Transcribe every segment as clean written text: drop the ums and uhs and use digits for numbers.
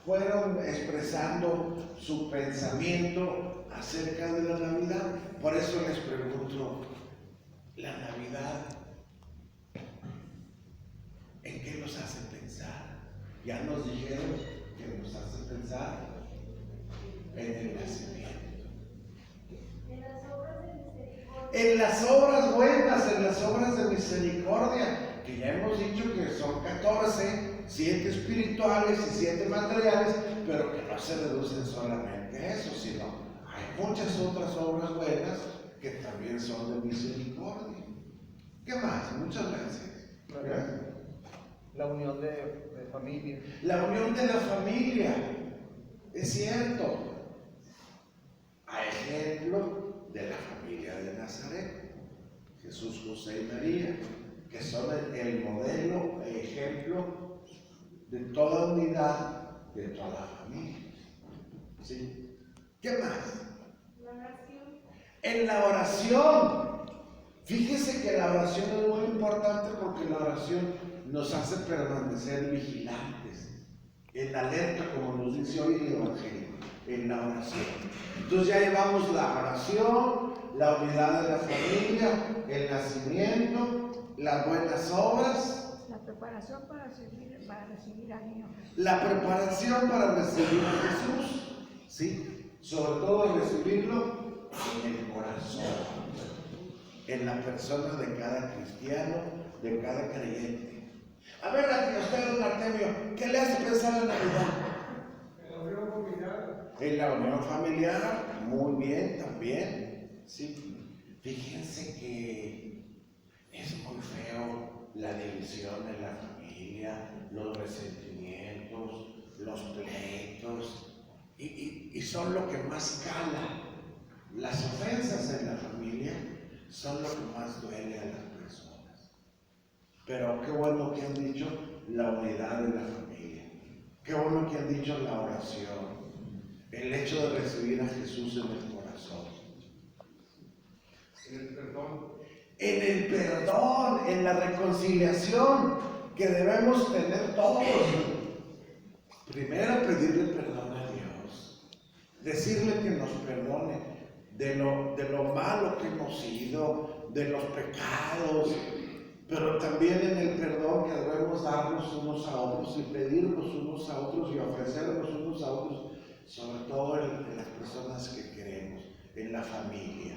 fueron expresando su pensamiento acerca de la Navidad. Por eso les pregunto, ¿la Navidad en qué nos hace pensar? Ya nos dijeron que nos hace pensar en el nacimiento, en las obras buenas, en las obras de misericordia, que ya hemos dicho que son 14, 7 espirituales y 7 materiales, pero que no se reducen solamente a eso, sino hay muchas otras obras buenas que también son de misericordia. ¿Qué más? Muchas gracias. La unión de familia. La unión de la familia, es cierto. A ejemplo de la familia de Nazaret, Jesús, José y María, que son el modelo e ejemplo de toda unidad de toda la familia. ¿Sí? ¿Qué más? La oración. En la oración. Fíjese que la oración es muy importante porque la oración nos hace permanecer vigilantes, en alerta, como nos dice hoy el Evangelio, en la oración. Entonces ya llevamos la oración, la unidad de la familia, el nacimiento, las buenas obras, la preparación para recibir al niño Jesús. la preparación para recibir a Jesús, ¿sí? Sobre todo recibirlo en el corazón, en la persona de cada cristiano, de cada creyente. A ver, aquí usted, don Artemio, ¿qué le hace pensar en Navidad? En la unión familiar. En la unión familiar, muy bien, también, sí. Fíjense que es muy feo la división en la familia, los resentimientos, los pleitos, y son lo que más cala. Las ofensas en la familia son lo que más duele a las personas. Pero qué bueno que han dicho la unidad de la familia, qué bueno que han dicho la oración, el hecho de recibir a Jesús en el corazón. En el perdón. En el perdón, en la reconciliación que debemos tener todos. Primero pedirle perdón a Dios, decirle que nos perdone de lo malo que hemos sido, de los pecados, pero también en el perdón que debemos darnos unos a otros y pedirnos unos a otros y ofrecernos unos a otros, sobre todo en las personas que queremos, en la familia,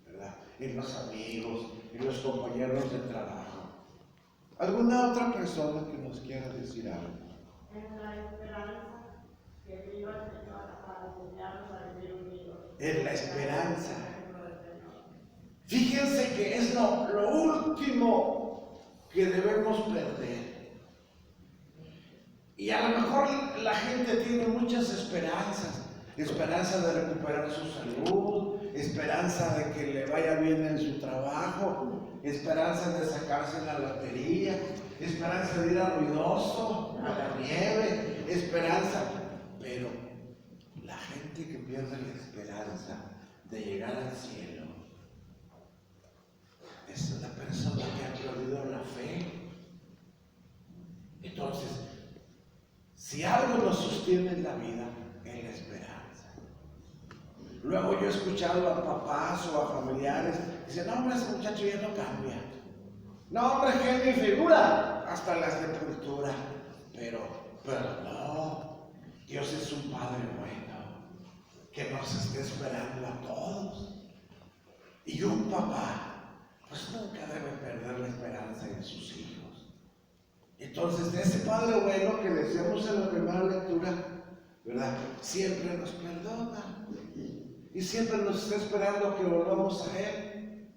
¿verdad? En los amigos, en los compañeros de trabajo. ¿Alguna otra persona que nos quiera decir algo? En la esperanza que viva el Señor para enseñarnos a vivir unidos. En la esperanza. Fíjense que es lo último que debemos perder. Y a lo mejor la gente tiene muchas esperanzas. Esperanza de recuperar su salud, esperanza de que le vaya bien en su trabajo, esperanza de sacarse la lotería, esperanza de ir a Ruidoso, a la nieve, esperanza. Pero la gente que pierde la esperanza de llegar al cielo es la persona que ha perdido la fe. Entonces, si algo nos sostiene en la vida, es la esperanza. Luego yo he escuchado a papás o a familiares que dicen, no hombre, ese muchacho ya no cambia. No hombre, genio y figura, hasta la sepultura. Pero no, Dios es un Padre bueno, que nos está esperando a todos. Y un papá, pues nunca debe perder la esperanza en sus hijos. Entonces, de ese Padre bueno que decíamos en la primera lectura, ¿verdad? Siempre nos perdona y siempre nos está esperando que volvamos a Él.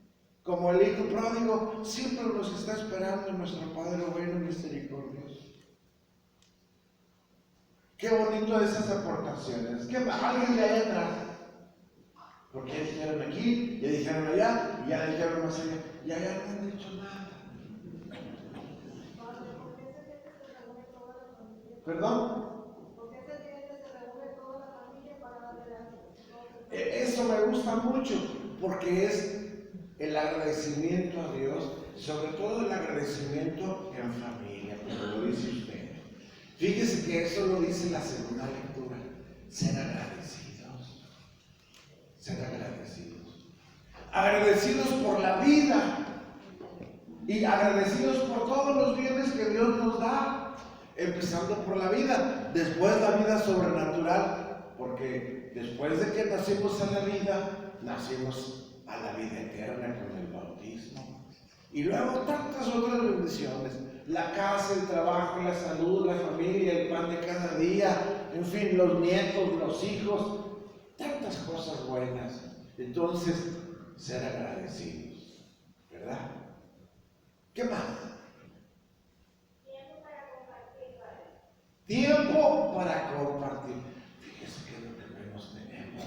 Como el hijo pródigo, siempre nos está esperando nuestro Padre bueno y misericordioso. Qué bonito esas aportaciones. ¿Qué más? Alguien de allá atrás. Porque ya dijeron aquí, ya dijeron allá, y ya dijeron más allá. Y allá no han dicho nada. ¿Perdón? Porque ese día se reúne toda la familia para darle gracias. Eso me gusta mucho, porque es el agradecimiento a Dios, sobre todo el agradecimiento en familia, como lo dice usted. Fíjese que eso lo dice la segunda lectura. Ser agradecidos. Ser agradecidos. Agradecidos por la vida. Y agradecidos por todos los bienes que Dios nos da. Empezando por la vida. Después la vida sobrenatural. Porque después de que nacimos a la vida, nacimos a la vida eterna con el bautismo. Y luego tantas otras bendiciones. La casa, el trabajo, la salud, la familia, el pan de cada día, en fin, los nietos, los hijos, tantas cosas buenas. Entonces, ser agradecidos, ¿verdad? ¿Qué más? Tiempo para compartir, Padre. Tiempo para compartir. Fíjese que es lo que menos tenemos.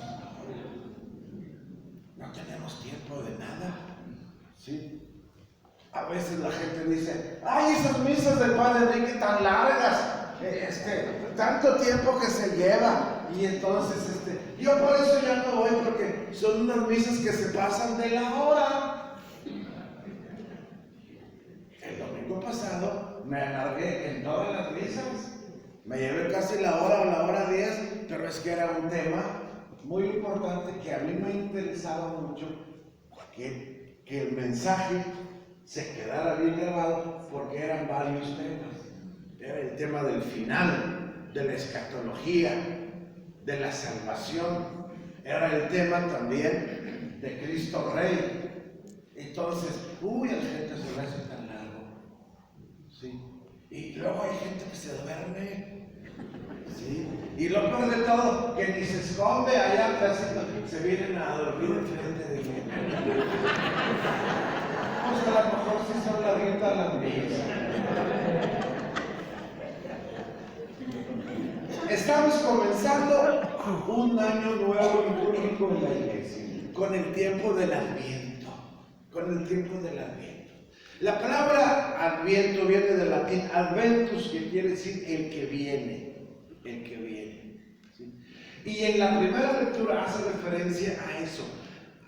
No tenemos tiempo de nada, ¿sí? A veces la gente dice, ay, esas misas del Padre Enrique tan largas, tanto tiempo que se lleva. Y entonces, yo por eso ya no voy, porque son unas misas que se pasan de la hora. El domingo pasado me alargué en todas las misas. Me llevé casi la hora o la hora 10, pero es que era un tema muy importante que a mí me interesaba mucho, que el mensaje se quedara bien grabado, porque eran varios temas. Era el tema del final, de la escatología, de la salvación. Era el tema también de Cristo Rey. Entonces, a la gente se le hace tan largo. ¿Sí? Y luego hay gente que se duerme. ¿Sí? Y lo peor de todo, que ni se esconde allá atrás, se vienen a dormir enfrente de mí. Pues a lo mejor sí son la rienda a la misa. Estamos comenzando un año nuevo litúrgico en la iglesia, con el tiempo del Adviento. Con el tiempo del Adviento. La palabra Adviento viene del latín adventus, que quiere decir el que viene. El que viene. ¿Sí? Y en la primera lectura hace referencia a eso,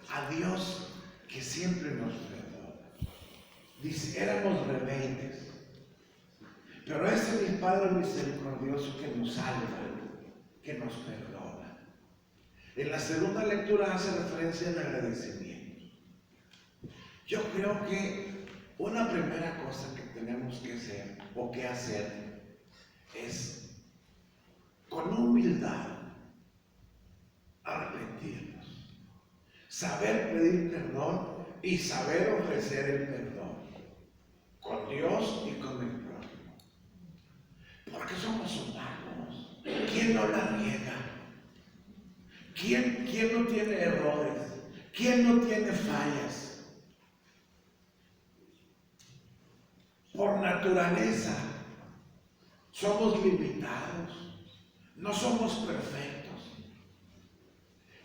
a Dios que siempre nos perdona. Dice, éramos rebeldes, pero ese es mi Padre misericordioso que nos salva, que nos perdona. En la segunda lectura hace referencia al agradecimiento. Yo creo que una primera cosa que tenemos que hacer o que hacer es, con humildad, arrepentirnos, saber pedir perdón y saber ofrecer el perdón con Dios y con el prójimo, porque somos humanos. ¿Quién no la riega? ¿Quién no tiene errores? ¿Quién no tiene fallas? Por naturaleza somos limitados. No somos perfectos.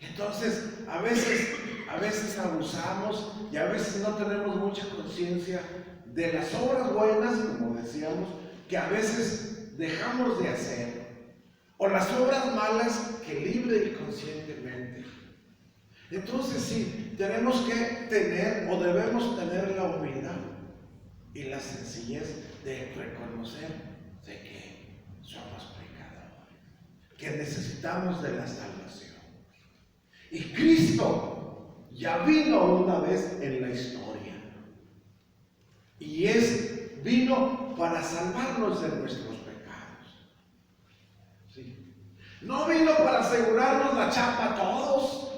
Entonces, a veces abusamos y a veces no tenemos mucha conciencia de las obras buenas, como decíamos, que a veces dejamos de hacer, o las obras malas que libre y conscientemente. Entonces sí, tenemos que tener o debemos tener la humildad y la sencillez de reconocer de que somos pecadores, que necesitamos de la salvación. Y Cristo ya vino una vez en la historia. Y vino para salvarnos de nuestros pecados. ¿Sí? No vino para asegurarnos la chapa a todos.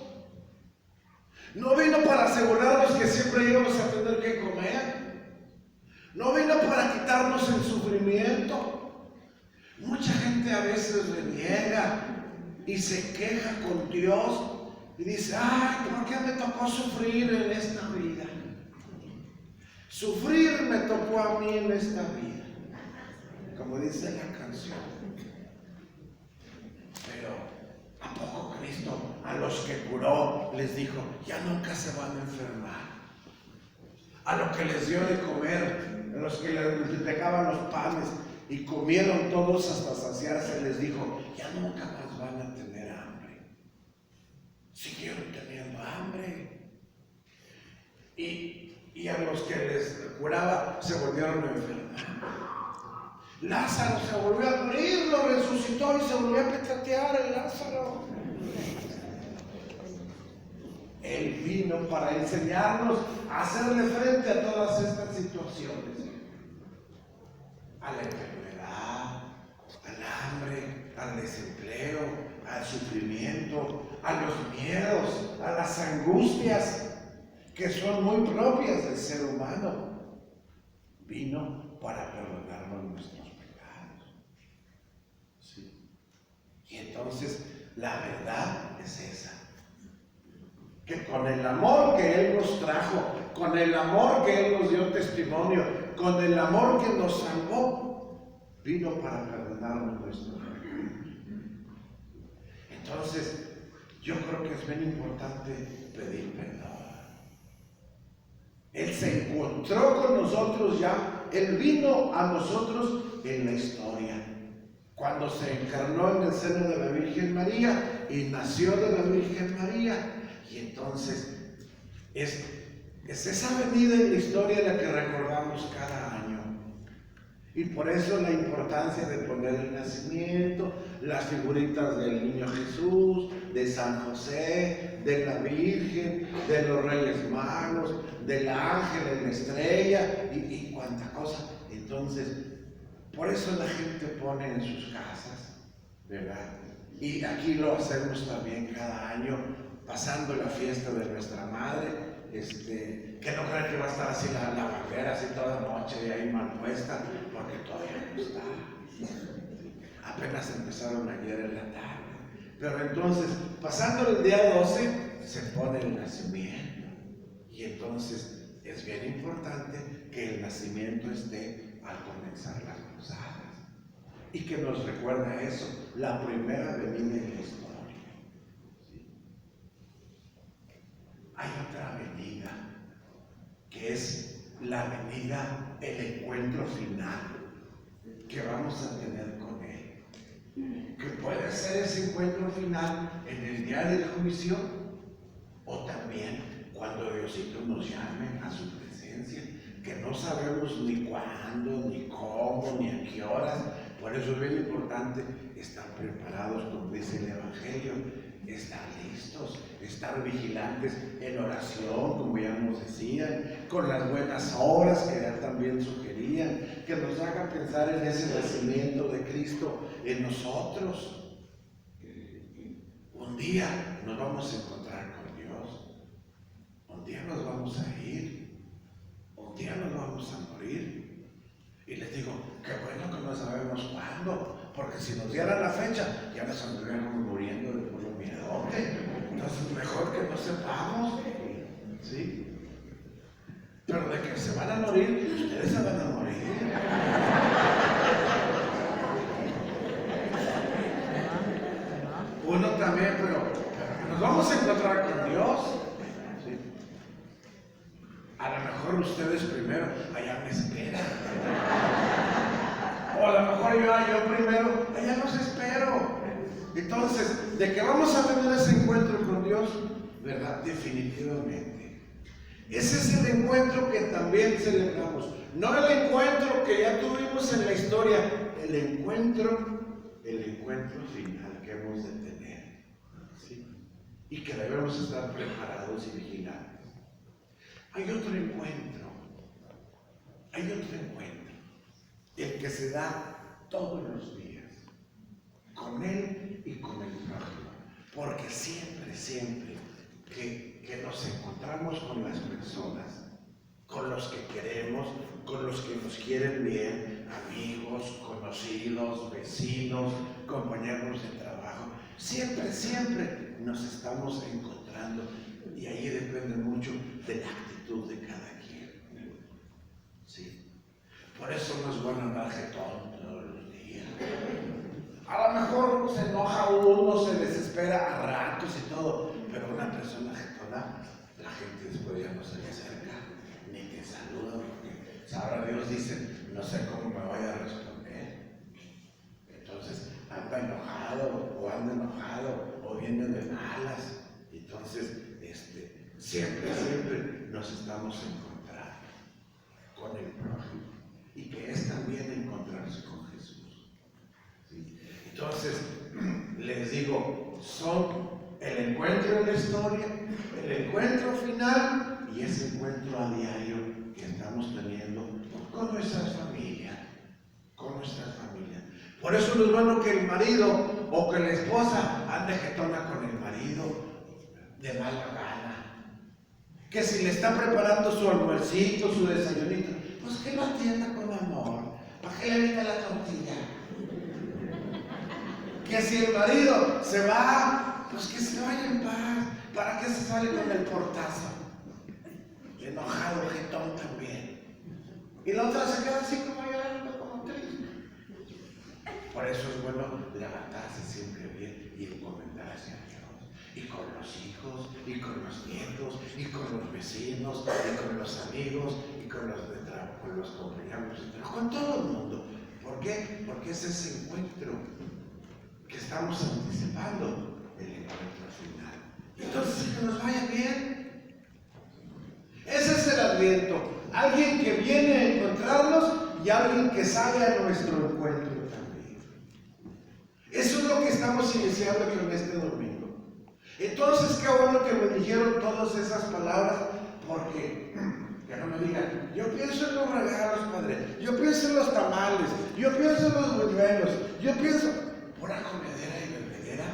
No vino para asegurarnos que siempre íbamos a tener que comer. No vino para quitarnos el sufrimiento. Mucha gente a veces reniega y se queja con Dios y dice, ay, ¿por qué me tocó sufrir en esta vida? Sufrir me tocó a mí en esta vida, como dice la canción. Pero ¿a poco Cristo a los que curó les dijo, ya nunca se van a enfermar? A los que les dio de comer, a los que les dejaban los panes y comieron todos hasta saciarse, les dijo, ya nunca más van a tener hambre. Siguieron teniendo hambre. Y a los que les curaba se volvieron a enfermar. Lázaro se volvió a morir, lo resucitó y se volvió a petatear el Lázaro. Él vino para enseñarnos a hacerle frente a todas estas situaciones. A la enfermedad, al hambre, al desempleo, al sufrimiento, a los miedos, a las angustias que son muy propias del ser humano. Vino para perdonarnos nuestros pecados. ¿Sí? Y entonces la verdad es esa. Que con el amor que Él nos trajo, con el amor que Él nos dio testimonio, con el amor que nos salvó, vino para perdonarnos nuestros pecados. Entonces, yo creo que es bien importante pedir perdón. Él se encontró con nosotros ya, Él vino a nosotros en la historia. Cuando se encarnó en el seno de la Virgen María y nació de la Virgen María. Y entonces es esa venida en la historia la que recordamos cada año. Y por eso la importancia de poner el nacimiento, las figuritas del niño Jesús, de San José, de la Virgen, de los Reyes Magos, del ángel en la estrella y cuánta cosa. Entonces, por eso la gente pone en sus casas, ¿verdad? Y aquí lo hacemos también cada año, pasando la fiesta de nuestra madre, que no crean que va a estar así la bandera así toda la noche y ahí mal puesta, porque todavía no está. Apenas empezaron ayer en la tarde. Pero entonces, pasando el día 12, se pone el nacimiento. Y entonces es bien importante que el nacimiento esté al comenzar las cruzadas. Y que nos recuerda eso, la primera venida en la historia. Hay otra venida, que es la venida, el encuentro final que vamos a tener con Él. Que puede ser ese encuentro final en el día del juicio, o también cuando Diosito nos llame a su presencia, que no sabemos ni cuándo, ni cómo, ni a qué horas. Por eso es bien importante estar preparados, como dice el Evangelio, estar listos, estar vigilantes en oración, como ya nos decían, con las buenas obras que ya también sugerían, que nos hagan pensar en ese nacimiento de Cristo en nosotros. Un día nos vamos a encontrar con Dios, un día nos vamos a ir, un día nos vamos a morir. Y les digo, qué bueno que no sabemos cuándo, porque si nos dieran la fecha, ya nos anduviéramos muriendo de puro miedo. Entonces, mejor que no sepamos, ¿sí? Pero de que se van a morir, ustedes se van a morir. Uno también, pero nos vamos a encontrar con Dios. ¿Sí? A lo mejor ustedes primero, allá me esperan. O a lo mejor yo primero, allá los espero. Entonces, de que vamos a tener ese encuentro con Dios, ¿verdad? Definitivamente. Ese es el encuentro que también celebramos. No el encuentro que ya tuvimos en la historia, el encuentro final que hemos de tener. ¿Sí? Y que debemos estar preparados y vigilantes. Hay otro encuentro, el que se da todos los días, con Él y con el prójimo, porque siempre que nos encontramos con las personas, con los que queremos, con los que nos quieren bien, amigos, conocidos, vecinos, compañeros de trabajo, siempre nos estamos encontrando, y ahí depende mucho de la actitud de cada quien. ¿Sí? Por eso no es bueno andar jetón todos los días. A lo mejor se enoja uno, se desespera a ratos y todo, pero una persona jetona, la gente después ya no se le acerca, ni te saluda, porque sabrá Dios, dice, no sé cómo me voy a responder. Entonces anda enojado, o viene de malas. Entonces, siempre nos estamos encontrando con el prójimo, y que es también encontrarse con Jesús. Entonces, les digo, son el encuentro en la historia, el encuentro final y ese encuentro a diario que estamos teniendo con nuestras familias, Por eso no es bueno que el marido o que la esposa ande jetona con el marido de mala gana. Que si le está preparando su almuercito, su desayunito, pues que lo atienda con amor. ¿Para qué le venga la tortilla? Que si el marido se va, pues que se vaya en paz. ¿Para qué se sale con el portazo? Enojado, jetón también. Y la otra se queda así como llorando, como triste. Por eso es bueno levantarse siempre bien y encomendarse a Dios. Y con los hijos, y con los nietos, y con los vecinos, y con los amigos, y con los de trabajo, con los compañeros de trabajo, con todo el mundo. ¿Por qué? Porque es ese encuentro que estamos anticipando, el encuentro final. Entonces, que nos vaya bien. Ese es el Adviento. Alguien que viene a encontrarnos y alguien que sale a nuestro encuentro también. Eso es lo que estamos iniciando con este domingo. Entonces, qué bueno que me dijeron todas esas palabras, porque que no me digan, yo pienso en los regalos, Padre, yo pienso en los tamales, yo pienso en los buñuelos, yo pienso pura comedera y bebedera.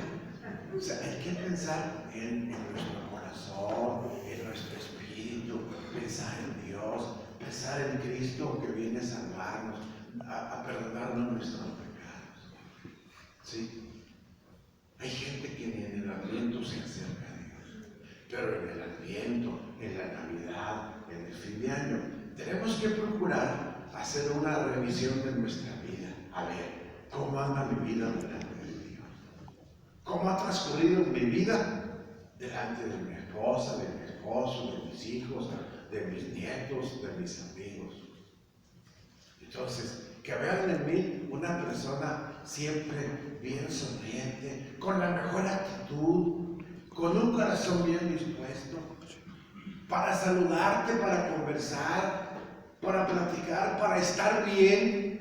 O sea, hay que pensar en nuestro corazón, en nuestro espíritu, pensar en Dios, pensar en Cristo que viene a salvarnos, a perdonarnos nuestros pecados. ¿Sí? Hay gente que ni en el Adviento se acerca a Dios, pero en el Adviento, en la Navidad, en el fin de año, tenemos que procurar hacer una revisión de nuestra vida. A ver, ¿cómo anda mi vida delante de Dios? ¿Cómo ha transcurrido mi vida delante de mi esposa, de mi esposo, de mis hijos, de mis nietos, de mis amigos? Entonces, que vean en mí una persona siempre bien sonriente, con la mejor actitud, con un corazón bien dispuesto, para saludarte, para conversar, para platicar, para estar bien,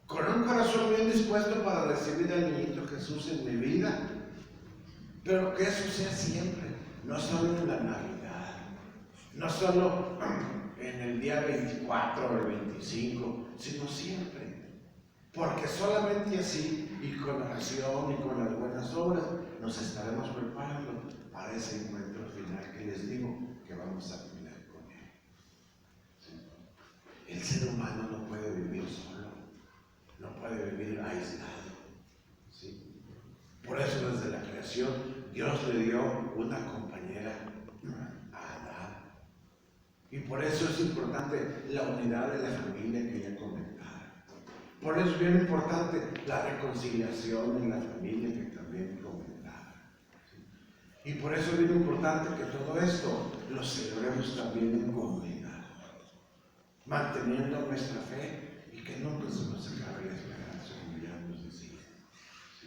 con un corazón bien dispuesto para recibir al niñito Jesús en mi vida, pero que eso sea siempre, no solo en la Navidad, no solo en el día 24 o el 25, sino siempre. Porque solamente así, y con oración y con las buenas obras, nos estaremos preparando para ese encuentro final que les digo que vamos a tener con Él. ¿Sí? El ser humano no puede vivir solo, no puede vivir aislado. ¿Sí? Por eso desde la creación Dios le dio una compañera a Adán. Y por eso es importante la unidad de la familia que ya comentaba. Por eso es bien importante la reconciliación en la familia que también comentaba. ¿Sí? Y por eso es bien importante que todo esto lo celebremos también en comunidad, manteniendo nuestra fe y que nunca se nos acabe la esperanza, como ya nos decía. ¿Sí?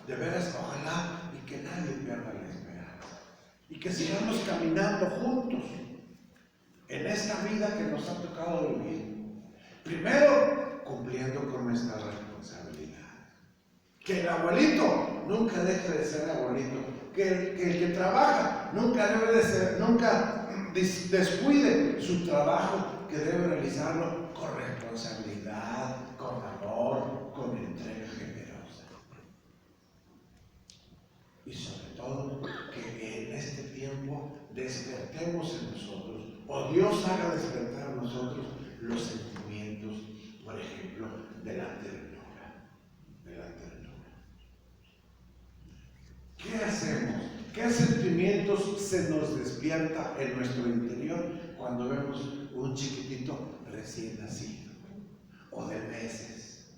De veras, ojalá y que nadie pierda la esperanza y que sigamos caminando juntos en esta vida que nos ha tocado vivir. Primero, cumpliendo con nuestra responsabilidad. Que el abuelito nunca deje de ser abuelito. Que el que trabaja nunca descuide su trabajo, que debe realizarlo con responsabilidad, con amor, con entrega generosa. Y sobre todo, que en este tiempo despertemos en nosotros, o Dios haga despertar en nosotros los sentimientos, por ejemplo, de la ternura. ¿Qué hacemos? ¿Qué sentimientos se nos despierta en nuestro interior cuando vemos un chiquitito recién nacido o de meses?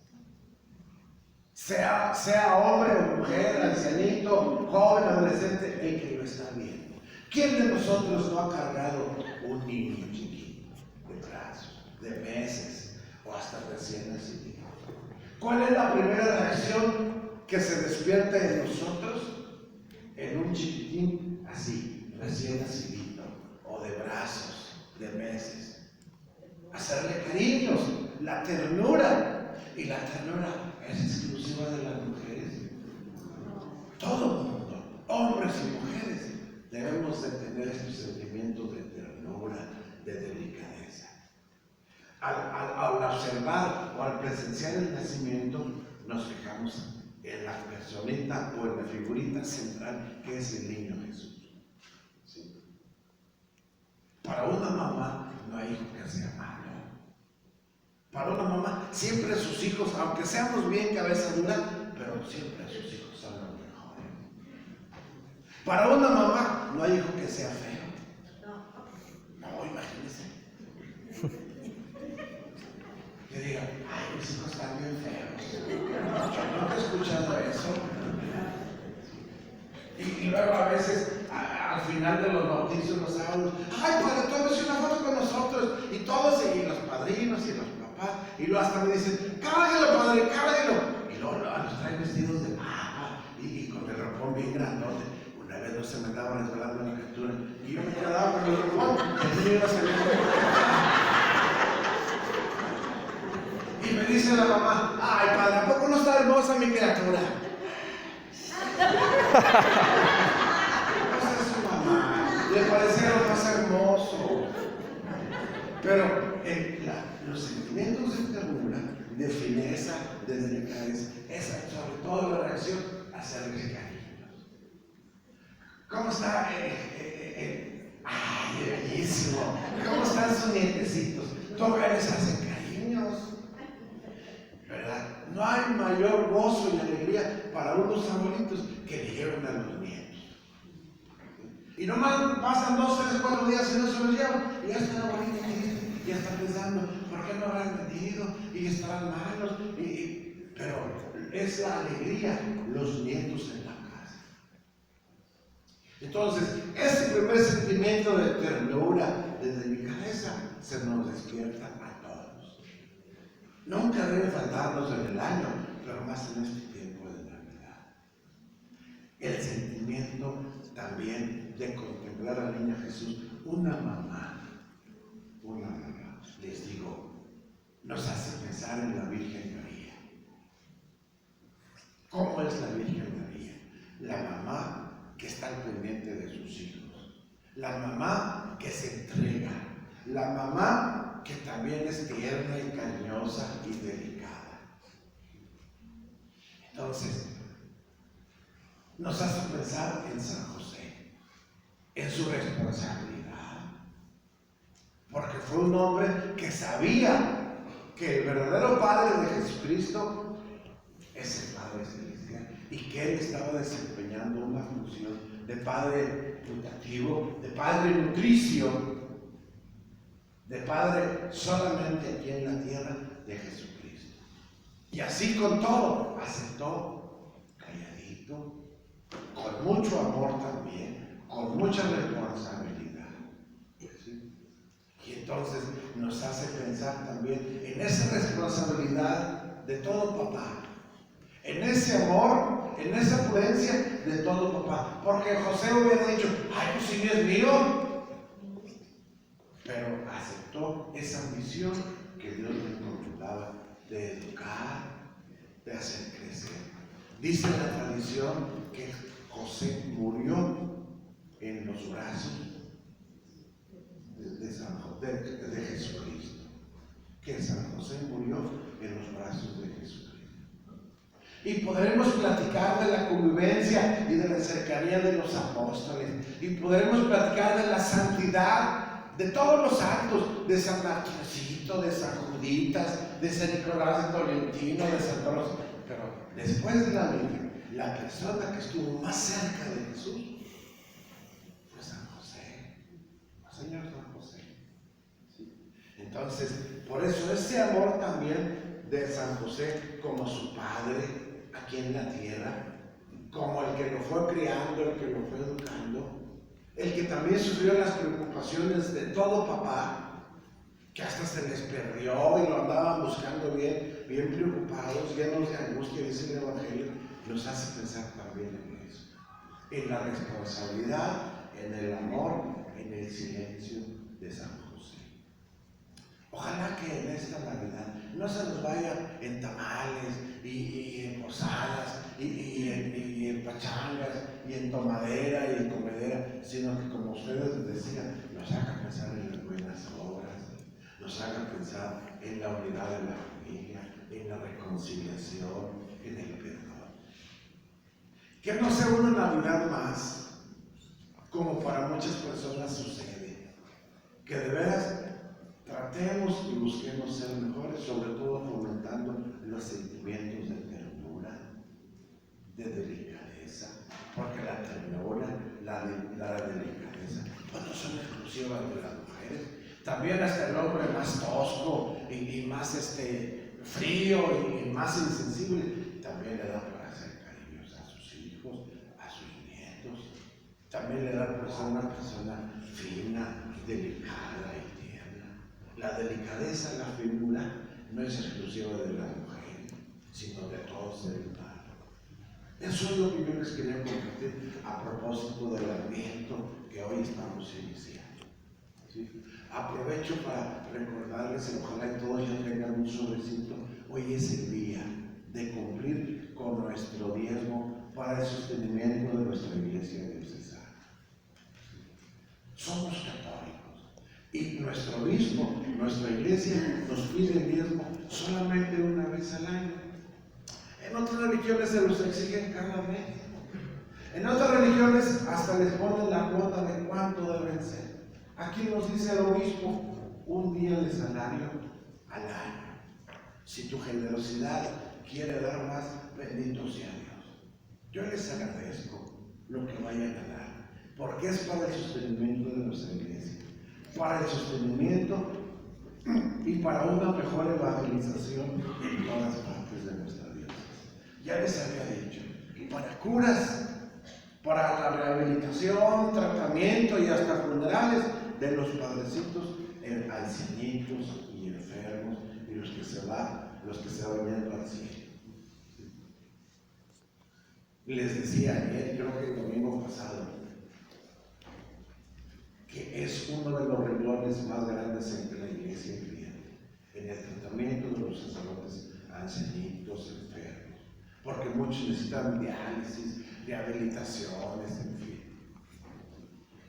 Sea hombre o mujer, ancianito, joven, adolescente, el que lo está viendo. ¿Quién de nosotros no ha cargado un niño chiquito de brazos, de meses o hasta recién nacido? ¿Cuál es la primera reacción que se despierta en nosotros en un chiquitín así, recién nacidito, o de brazos, de meses? Hacerle cariños, la ternura. Y la ternura ¿Es exclusiva de las mujeres? Todo el mundo, hombres y mujeres, debemos de tener estos sentimientos de ternura, de delicadeza. Al observar o al presenciar el nacimiento, nos fijamos en la personita o en la figurita central que es el niño Jesús. ¿Sí? Para una mamá no hay hijo que sea malo. Para una mamá, siempre sus hijos, aunque seamos bien cabeza dura, pero siempre sus hijos son los mejores. Para una mamá, no hay hijo que sea feo. No, imagínense. Que diga, ay, mis hijos están bien feos. Yo nunca he escuchado eso. Y luego a veces, al final de los bautizos, los sábados, ay, padre, tómese una foto con nosotros. Y todos, y los padrinos y los papás, y luego hasta me dicen, cárguelo, padre, cárguelo. Y luego los traen vestidos de papa y con el ropón bien grandote. Una vez no se me estaba resbalando la captura y yo me quedaba con el ropón, el niño iba saliendo. Y me dice la mamá, ay, padre, ¿a poco no está hermosa mi criatura? Esa es su mamá, le parecía lo más hermoso. Pero los sentimientos de ternura, de fineza, de delicadeza, esa sobre todo la reacción hacia los cariños. ¿Cómo está? ¡Ay, bellísimo! ¿Cómo están sus nietecitos? Todavía les hacen cariños, ¿verdad? No hay mayor gozo y alegría para unos abuelitos que le lleven a los nietos. Y nomás pasan 2, 3, 4 días y no se los llevan, y ya están abuelitos y ya están pensando, ¿por qué no habrán vendido? Y estarán malos. Pero es la alegría, los nietos en la casa. Entonces, ese primer sentimiento de ternura, de delicadeza, se nos despierta a todos. Nunca debe faltarnos en el año, pero más en este tiempo de Navidad. El sentimiento también de contemplar al niño Jesús, una mamá, les digo, nos hace pensar en la Virgen María. ¿Cómo es la Virgen María? La mamá que está al pendiente de sus hijos, la mamá que se entrega, la mamá que también es tierna y cariñosa y delicada. Entonces, nos hace pensar en San José, en su responsabilidad, porque fue un hombre que sabía que el verdadero Padre de Jesucristo es el Padre Celestial y que él estaba desempeñando una función de Padre putativo, de Padre nutricio, de Padre solamente aquí en la tierra de Jesucristo. Y así con todo, aceptó calladito, con mucho amor también, con mucha responsabilidad. ¿Sí? Y entonces nos hace pensar también en esa responsabilidad de todo papá, en ese amor, en esa prudencia de todo papá. Porque José hubiera dicho, ay, pues si no es mío. Pero aceptó esa misión que Dios le encomendaba de educar, de hacer crecer. Dice la tradición que José murió en los brazos de Jesucristo. Que San José murió en los brazos de Jesucristo. Y podremos platicar de la convivencia y de la cercanía de los apóstoles. Y podremos platicar de la santidad de todos los actos de San Martincito, de San Juditas, de San Nicolás de Tolentino, de San Toros. Pero después de la Virgen, la persona que estuvo más cerca de Jesús fue San José, el Señor San José. ¿Sí? Entonces, por eso ese amor también de San José como su padre aquí en la tierra, como el que lo fue criando, el que lo fue educando, el que también sufrió las preocupaciones de todo papá, que hasta se les perdió y lo andaban buscando bien preocupados, llenos de angustia, dice el Evangelio, nos hace pensar también en eso, en la responsabilidad, en el amor, en el silencio de San José. Ojalá que en esta Navidad no se nos vaya en tamales, y en posadas, y en pachangas, y en tomadera, y en comedera, sino que, como ustedes decían, nos haga pensar en las buenas obras, nos haga pensar en la unidad de la familia, en la reconciliación, en el perdón. Que no sea una Navidad más, como para muchas personas sucede, que de veras tratemos y busquemos ser mejores, sobre todo fomentando los sentimientos de ternura, de delicadeza, porque la ternura, la delicadeza, pues no son exclusivas de las mujeres. También hasta el hombre más tosco y más frío y más insensible, también le da para hacer cariños a sus hijos, a sus nietos. También le da por ser una persona fina, delicada y tierna. La delicadeza, la finura, no es exclusiva de la mujer, sino de todo ser humano. Eso es lo que yo les quería compartir a propósito del Adviento que hoy estamos iniciando. ¿Sí? Aprovecho para recordarles, y ojalá todos ya tengan un sobrecito, hoy es el día de cumplir con nuestro diezmo para el sostenimiento de nuestra iglesia diocesana. Somos católicos y nuestro obispo, nuestra iglesia, nos pide el diezmo solamente una vez al año. En otras religiones se los exigen cada mes. En otras religiones hasta les ponen la cuota de cuánto deben ser. Aquí nos dice el obispo, un día de salario al año. Si tu generosidad quiere dar más, bendito sea Dios. Yo les agradezco lo que vayan a dar, porque es para el sostenimiento de nuestra iglesia, para el sostenimiento y para una mejor evangelización en todas partes de nuestra diócesis. Ya les había dicho, y para curas, para la rehabilitación, tratamiento y hasta funerales de los padrecitos, ancianitos y enfermos, y los que se van yendo al cielo. Les decía ayer, creo que el domingo pasado, que es uno de los renglones más grandes entre la iglesia creyente, en el tratamiento de los sacerdotes ancianitos, enfermos, porque muchos necesitan diálisis, rehabilitaciones, en fin.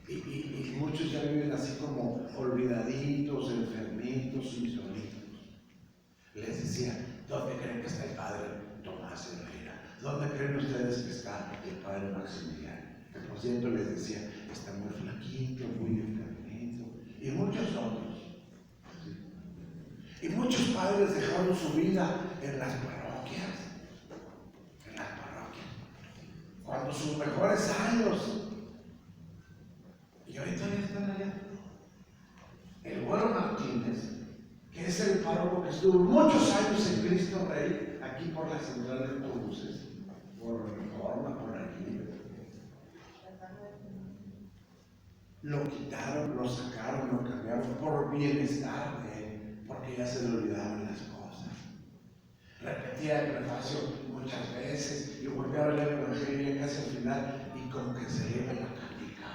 Y muchos ya viven así como olvidaditos, enfermitos y solitos. Les decía, ¿dónde creen que está el padre Tomás Herrera? ¿Dónde creen ustedes que está el padre Maximiliano? Que por cierto les decía, está muy flaquito, muy enfermito, y muchos otros. ¿Sí? Y muchos padres dejaron su vida en las parroquias, cuando sus mejores años, y ahorita ya están allá. El Güero Martínez, que es el párroco que estuvo muchos años en Cristo Rey, aquí por la central de autobuses, por Reforma, por aquí. Lo quitaron, lo sacaron, lo cambiaron por bienestar de él, porque ya se le olvidaban las cosas. Repetía el prefacio muchas veces y volvía a leer el Evangelio casi al final y como que se le iba la cánica.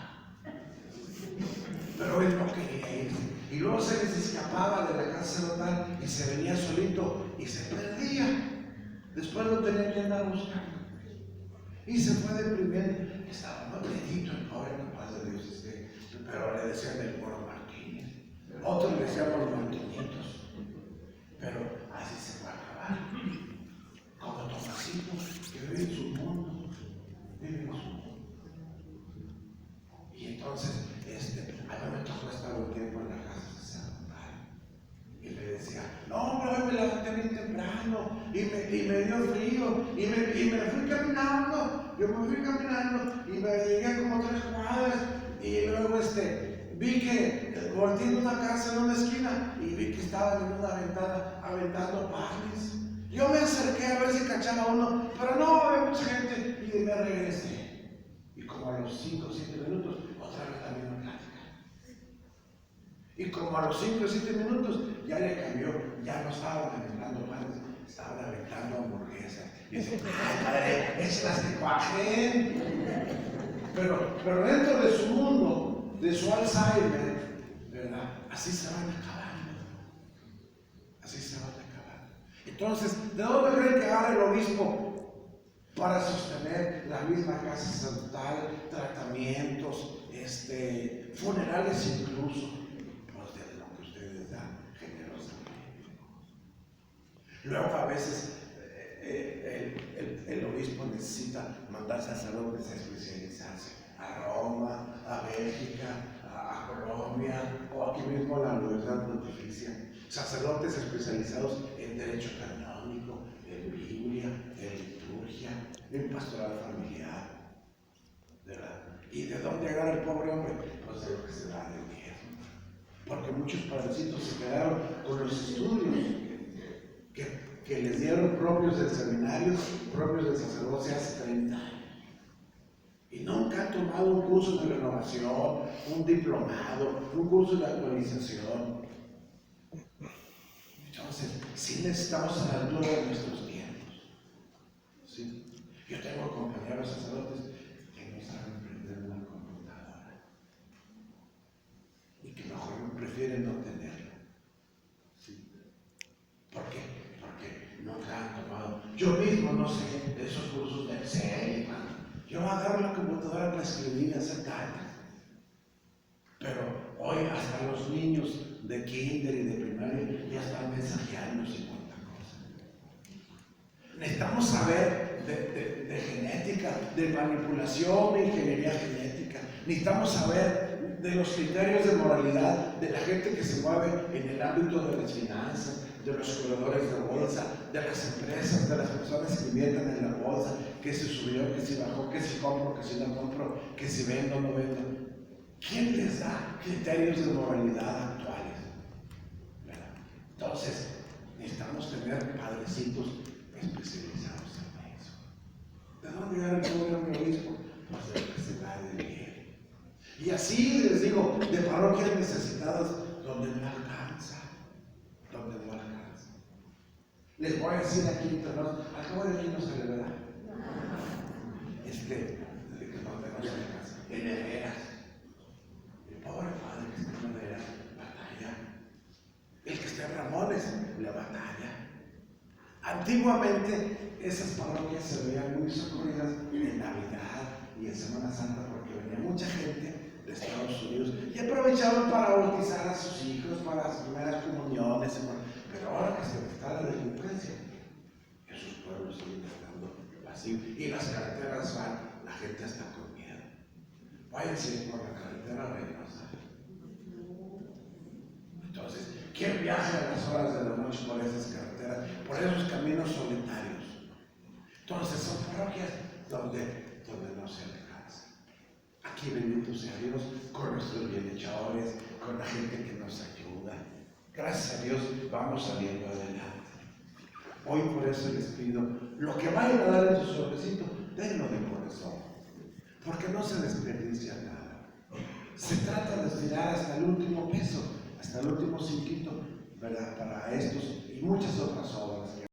Pero él no quería irse. Y luego se les escapaba de la casa sacerdotal y se venía solito y se perdía. Después lo tenía que andar buscando. Y se fue deprimiendo. Estaba muy bendito el pobre capaz de Dios pero le decían el Güero Martínez. Otros le decían los Martinitos. Pero así se va a acabar. Como Tomasito, que vive en su mundo. Vive en su mundo. Y entonces, a mí me tocó estar un tiempo en la casa sacerdotal. Y le decía, no, hombre, hoy me levanté bien temprano y me dio frío y me fui caminando. Yo me fui caminando y me llegué como 3 cuadras y luego vi que volteé en una casa en una esquina y vi que estaban en una ventana aventando panes. Yo me acerqué a ver si cachaba uno, pero no, había mucha gente y me regresé. Y como a los 5 o 7 minutos, otra vez la misma plática. Y como a los 5 o 7 minutos ya le cambió, ya no estaban aventando panes, estaban aventando hamburguesas. Y dice, ay padre, es las que cuajen. Pero dentro de su mundo, de su Alzheimer, ¿verdad? Así se van acabando. Así se van acabando. Entonces, ¿de dónde creen que agarra el obispo para sostener la misma casa sacerdotal, tratamientos, funerales incluso? Pues de lo que ustedes dan generosamente. Luego a veces el obispo necesita mandar sacerdotes a especializarse a Roma, a Bélgica, a Colombia o aquí mismo a la Universidad Pontificia. Sacerdotes especializados en derecho canónico, en Biblia, en liturgia, en pastoral familiar, ¿verdad? ¿Y de dónde agarra el pobre hombre? Pues de lo que se da de diezmo. Porque muchos padrecitos se quedaron con los estudios que les dieron propios del seminario, propios del sacerdocio hace 30 años. Y nunca han tomado un curso de renovación, un diplomado, un curso de actualización. Entonces, sí necesitamos a la altura de nuestros tiempos. ¿Sí? Yo tengo compañeros sacerdotes que no saben prender una computadora y que mejor prefieren no tenerla. ¿Sí? ¿Por qué? Porque nunca han tomado. Yo mismo no sé esos cursos de Excel. Yo agarro la computadora para escribir y hacer cartas. Pero hoy hasta los niños de kinder y de primaria ya están mensajeando 50 cosas. Necesitamos saber de genética, de manipulación, de ingeniería genética. Necesitamos saber de los criterios de moralidad de la gente que se mueve en el ámbito de las finanzas, de los corredores de bolsa, de las empresas, de las personas que invierten en la bolsa, que si subió, que si bajó, que si compro, que si no compro, que si vendo o no vendo. ¿Quién les da criterios de moralidad actuales? ¿Verdad? Entonces, necesitamos tener padrecitos especializados en eso. ¿De dónde viene el pobre obispo? Pues de lo que se da de bien. Y así les digo, de parroquias necesitadas donde no alcanza. Donde no alcanza. Les voy a decir aquí entre nosotros, al cabo de aquí no se le verá. Donde no se alcanza. En Herreras. El pobre padre que está en Herreras batalla. El que está en Ramones le batalla. Antiguamente esas parroquias se veían muy socorridas en Navidad y en Semana Santa porque venía mucha gente de Estados Unidos y aprovechaban para bautizar a sus hijos, para las primeras comuniones. Pero ahora que se está la delincuencia, esos pueblos siguen estando vacíos y las carreteras van, la gente está con miedo. Váyanse por la carretera Reynosa. Entonces, ¿quién viaja a las horas de la noche por esas carreteras, por esos caminos solitarios? Entonces, son parroquias donde no se alcanza. Aquí, bendito sea Dios, con nuestros bienhechores, con la gente que nos ayuda. Gracias a Dios, vamos saliendo adelante. Hoy por eso les pido, lo que vayan a dar en su sobrecito, denlo de corazón, porque no se desperdicia nada. Se trata de estirar hasta el último peso, hasta el último cinquito, ¿verdad? Para estos y muchas otras obras que